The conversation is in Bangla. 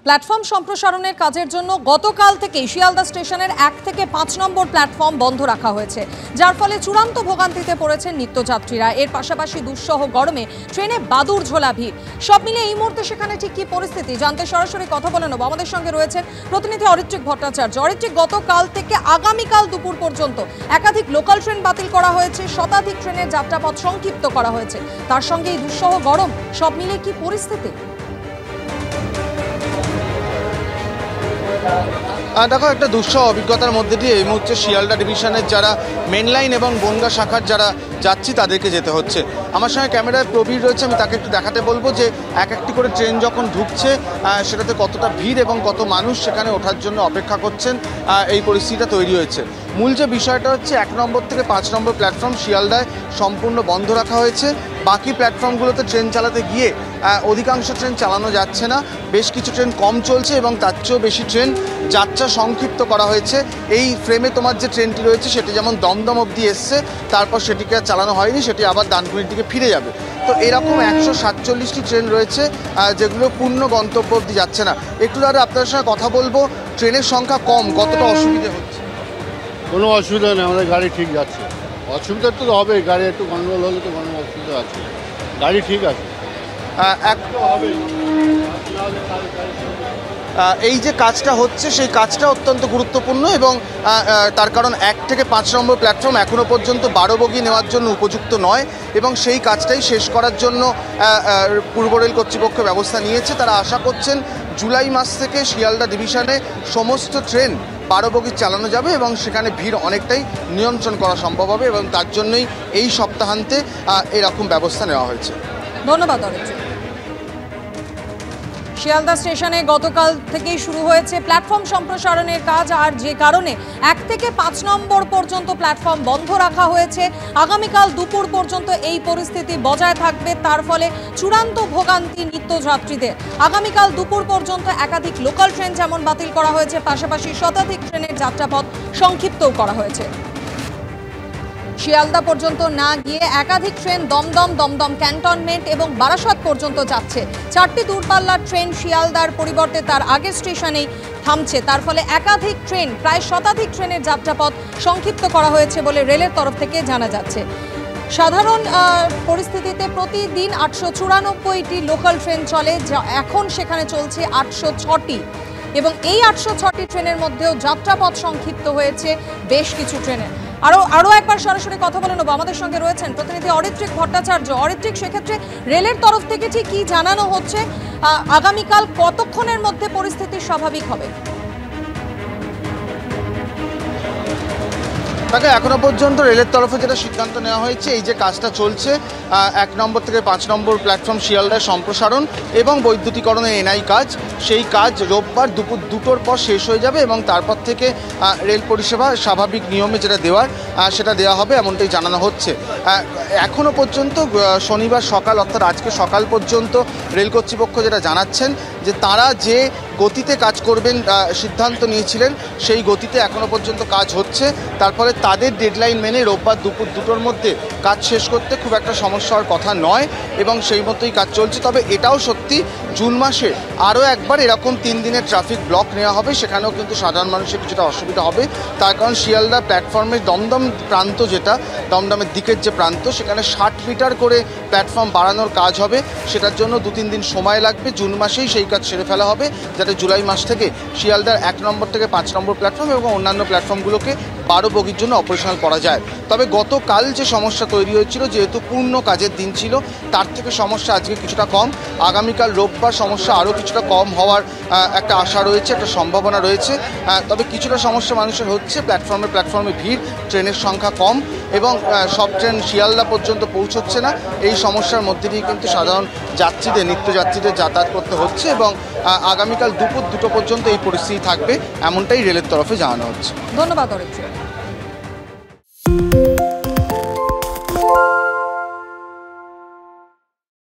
প্ল্যাটফর্ম সম্প্রসারণের কাজের জন্য গতকাল থেকে শিয়ালদা স্টেশনের 1 থেকে 5 নম্বর প্ল্যাটফর্ম বন্ধ রাখা হয়েছে, যার ফলে চূড়ান্ত ভোগান্তিতে পড়েছেন নিত্যযাত্রীরা। এর পাশাপাশি দুঃসহ গরমে ট্রেনে বাদুর ঝোলা ভিড়। সব মিলে এই মুহূর্তে সেখানে ঠিক কি পরিস্থিতি জানতে সরাসরি কথা বলে নেব। আমাদের সঙ্গে রয়েছেন প্রতিনিধি অরিত্রিক ভট্টাচার্য। অরিত্রিক, গতকাল থেকে আগামীকাল দুপুর পর্যন্ত একাধিক লোকাল ট্রেন বাতিল করা হয়েছে, শতাধিক ট্রেনের যাত্রাপথ সংক্ষিপ্ত করা হয়েছে, তার সঙ্গে এই দুঃসহ গরম, সব মিলে কি পরিস্থিতি? দেখো, একটা দুঃসহ অভিজ্ঞতার মধ্যে দিয়ে এই মুহূর্তে শিয়ালদা ডিভিশনের যারা মেন লাইন এবং বনগা শাখার যারা যাচ্ছি তাদেরকে যেতে হচ্ছে। আমার সঙ্গে ক্যামেরায় প্রবীর রয়েছে, আমি তাকে একটু দেখাতে বলবো যে এক একটি করে ট্রেন যখন ঢুকছে সেটাতে কতটা ভিড় এবং কত মানুষ সেখানে ওঠার জন্য অপেক্ষা করছেন। এই পরিস্থিতিটা তৈরি হয়েছে। মূল যে বিষয়টা হচ্ছে 1 নম্বর থেকে 5 নম্বর প্ল্যাটফর্ম শিয়ালদায় সম্পূর্ণ বন্ধ রাখা হয়েছে। বাকি প্ল্যাটফর্মগুলোতে ট্রেন চালাতে গিয়ে অধিকাংশ ট্রেন চালানো যাচ্ছে না, বেশ কিছু ট্রেন কম চলছে এবং তার চেয়েও বেশি ট্রেন যাত্রা সংক্ষিপ্ত করা হয়েছে। এই ফ্রেমে তোমার যে ট্রেনটি রয়েছে সেটি যেমন দমদম অবধি এসছে, তারপর সেটিকে আর চালানো হয়নি, সেটি আবার ডানকুনির দিকে ফিরে যাবে। তো এরকম 147টি ট্রেন রয়েছে যেগুলো পূর্ণ গন্তব্য অবধি যাচ্ছে না। একটু দাদা আপনার সঙ্গে কথা বলবো, ট্রেনের সংখ্যা কম, কতটা অসুবিধে হচ্ছে? কোনো অসুবিধা নেই, আমাদের গাড়ি ঠিক যাচ্ছে। অসুবিধা তো হবে, গাড়ি একটু গন্ডগোল হলে তো কোনো অসুবিধা আছে, গাড়ি ঠিক আছে। এই যে কাজটা হচ্ছে সেই কাজটা অত্যন্ত গুরুত্বপূর্ণ এবং তার কারণ 1 থেকে 5 নম্বর প্ল্যাটফর্ম এখনও পর্যন্ত 12 বগি নেওয়ার জন্য উপযুক্ত নয় এবং সেই কাজটাই শেষ করার জন্য পূর্ব রেল কর্তৃপক্ষ ব্যবস্থা নিয়েছে। তারা আশা করছেন জুলাই মাস থেকে শিয়ালদা ডিভিশনে সমস্ত ট্রেন 12 বগি চালানো যাবে এবং সেখানে ভিড় অনেকটাই নিয়ন্ত্রণ করা সম্ভব হবে এবং তার জন্যই এই সপ্তাহান্তে এরকম ব্যবস্থা নেওয়া হয়েছে। ধন্যবাদ অরিত্রিক। শিয়ালদা স্টেশনে গতকাল থেকেই শুরু হয়েছে প্ল্যাটফর্ম সম্প্রসারণের কাজ, আর যে কারণে 1 থেকে 5 নম্বর পর্যন্ত প্ল্যাটফর্ম বন্ধ রাখা হয়েছে। আগামীকাল দুপুর পর্যন্ত এই পরিস্থিতি বজায় থাকবে, তার ফলে চূড়ান্ত ভোগান্তি নিত্যযাত্রীদের। আগামীকাল দুপুর পর্যন্ত একাধিক লোকাল ট্রেন যেমন বাতিল করা হয়েছে, পাশাপাশি শতাধিক ট্রেনের যাত্রাপথ সংক্ষিপ্তও করা হয়েছে। শিয়ালদা পর্যন্ত না গিয়ে একাধিক ট্রেন দমদম ক্যান্টনমেন্ট এবং বারাসাত পর্যন্ত যাচ্ছে। 4টি দূরপাল্লার ট্রেন শিয়ালদার পরিবর্তে তার আগের স্টেশনেই থামছে, তার ফলে একাধিক ট্রেন, প্রায় শতাধিক ট্রেনের যাত্রাপথ সংক্ষিপ্ত করা হয়েছে বলে রেলের তরফ থেকে জানা যাচ্ছে। সাধারণ পরিস্থিতিতে প্রতিদিন 894টি লোকাল ট্রেন চলে, এখন সেখানে চলছে 806টি এবং এই 806টি ট্রেনের মধ্যেও যাত্রাপথ সংক্ষিপ্ত হয়েছে বেশ কিছু ট্রেনের। আরও একবার সরাসরি কথা বলে নেব। আমাদের সঙ্গে রয়েছেন প্রতিনিধি অরিত্রিক ভট্টাচার্য। অরিত্রিক, সেক্ষেত্রে রেলের তরফ থেকে ঠিক কি জানানো হচ্ছে? আগামীকাল কতক্ষণের মধ্যে পরিস্থিতি স্বাভাবিক হবে? তাকে এখনো পর্যন্ত রেলের তরফে যেটা সিদ্ধান্ত নেওয়া হয়েছে, এই যে কাজটা চলছে 1 নম্বর থেকে 5 নম্বর প্ল্যাটফর্ম শিয়ালদায় সম্প্রসারণ এবং বৈদ্যুতিকরণের এনআই কাজ, সেই কাজ রোববার দুপুর 2টোর পর শেষ হয়ে যাবে এবং তারপর থেকে রেল পরিষেবা স্বাভাবিক নিয়মে যেটা দেওয়ার সেটা দেওয়া হবে, এমনটাই জানানো হচ্ছে। এখনও পর্যন্ত শনিবার সকাল অর্থাৎ আজকে সকাল পর্যন্ত রেল কর্তৃপক্ষ যেটা জানাচ্ছেন যে তারা যে গতিতে কাজ করবেন সিদ্ধান্ত নিয়েছিলেন সেই গতিতে এখনও পর্যন্ত কাজ হচ্ছে। তারপরে তাদের ডেডলাইন মেনে রোববার দুপুর 2টোর মধ্যে কাজ শেষ করতে খুব একটা সমস্যা হওয়ার কথা নয় এবং সেই মতোই কাজ চলছে। তবে এটাও সত্যি, জুন মাসে আরও একবার এরকম 3 দিনের ট্রাফিক ব্লক নেওয়া হবে, সেখানেও কিন্তু সাধারণ মানুষের কিছুটা অসুবিধা হবে। তার কারণ শিয়ালদা প্ল্যাটফর্মের দমদম প্রান্ত, যেটা দমদমের দিকের যে প্রান্ত, সেখানে 60 মিটার করে প্ল্যাটফর্ম বাড়ানোর কাজ হবে। সেটার জন্য 2-3 দিন সময় লাগবে। জুন মাসেই সেই কাজ সেরে ফেলা হবে, যাতে জুলাই মাস থেকে শিয়ালদার 1 নম্বর থেকে 5 নম্বর প্ল্যাটফর্ম এবং অন্যান্য প্ল্যাটফর্মগুলোকে 12 বগির জন্য অপারেশনাল করা যায়। তবে গতকাল যে সমস্যা তৈরি হয়েছিল, যেহেতু পূর্ণ কাজের দিন ছিল, তার থেকে সমস্যা আজকে কিছুটা কম। আগামীকাল রোববার সমস্যা আরও কিছুটা কম হওয়ার একটা আশা রয়েছে, একটা সম্ভাবনা রয়েছে। তবে কিছুটা সমস্যা মানুষের হচ্ছে, প্ল্যাটফর্মে ভিড়, ট্রেনের সংখ্যা কম এবং সব ট্রেন শিয়ালদা পর্যন্ত পৌঁছচ্ছে না। এই সমস্যার মধ্যে দিয়ে কিন্তু সাধারণ নিত্যযাত্রীদের যাতায়াত করতে হচ্ছে এবং আগামীকাল দুপুর 2টো পর্যন্ত এই পরিস্থিতি থাকবে, এমনটাই রেলের তরফে জানানো হচ্ছে। ধন্যবাদ অরিত্রিক।